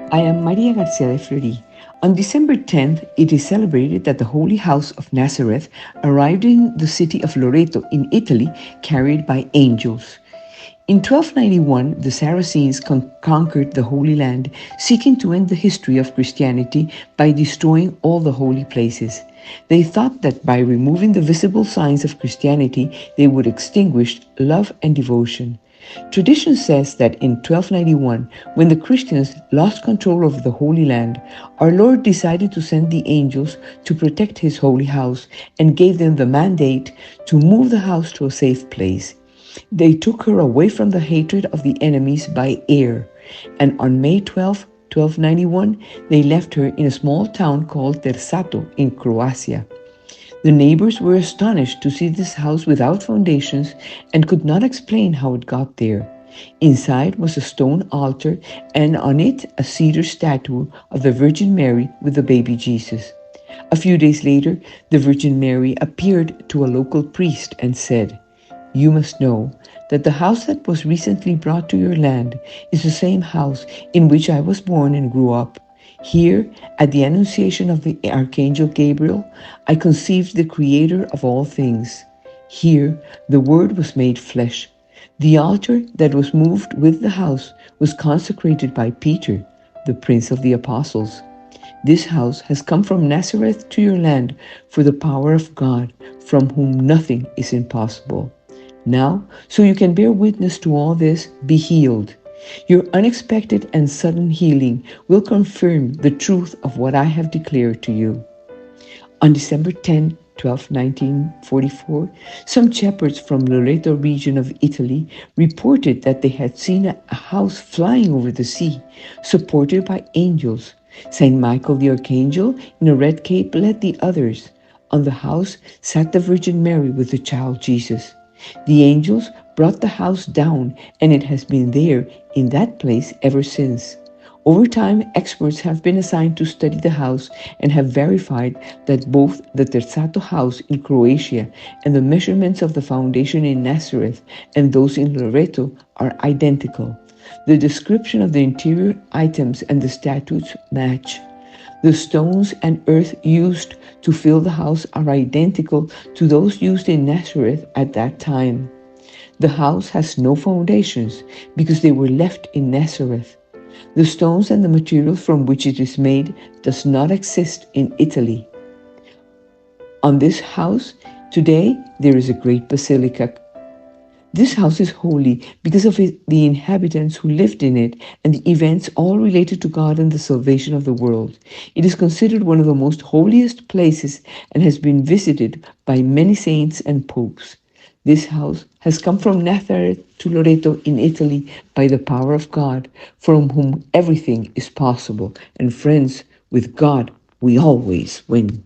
I am Maria Garcia de Fleury. On December 10th, it is celebrated that the Holy House of Nazareth arrived in the city of Loreto in Italy, carried by angels. In 1291, the Saracens conquered the Holy Land, seeking to end the history of Christianity by destroying all the holy places. They thought that by removing the visible signs of Christianity, they would extinguish love and devotion. Tradition says that in 1291, when the Christians lost control of the Holy Land, our Lord decided to send the angels to protect his holy house and gave them the mandate to move the house to a safe place. They took her away from the hatred of the enemies by air, and on May 12, 1291, they left her in a small town called Tersato in Croatia. The neighbors were astonished to see this house without foundations and could not explain how it got there. Inside was a stone altar and on it a cedar statue of the Virgin Mary with the baby Jesus. A few days later, the Virgin Mary appeared to a local priest and said, "You must know that the house that was recently brought to your land is the same house in which I was born and grew up. Here, at the annunciation of the Archangel Gabriel, I conceived the Creator of all things. Here, the Word was made flesh. The altar that was moved with the house was consecrated by Peter, the Prince of the Apostles. This house has come from Nazareth to your land for the power of God, from whom nothing is impossible. Now, so you can bear witness to all this, be healed. Your unexpected and sudden healing will confirm the truth of what I have declared to you." On December 10, 1944, some shepherds from Loreto region of Italy reported that they had seen a house flying over the sea, supported by angels. Saint Michael the Archangel in a red cape led the others. On the house sat the Virgin Mary with the child Jesus. The angels brought the house down, and it has been there in that place ever since. Over time, experts have been assigned to study the house and have verified that both the Terzato house in Croatia and the measurements of the foundation in Nazareth and those in Loreto are identical. The description of the interior items and the statues match. The stones and earth used to fill the house are identical to those used in Nazareth at that time. The house has no foundations because they were left in Nazareth. The stones and the material from which it is made does not exist in Italy. On this house, today, there is a great basilica. This house is holy because of the inhabitants who lived in it and the events all related to God and the salvation of the world. It is considered one of the most holiest places and has been visited by many saints and popes. This house has come from Nazareth to Loreto in Italy by the power of God, from whom everything is possible. And friends, with God, we always win.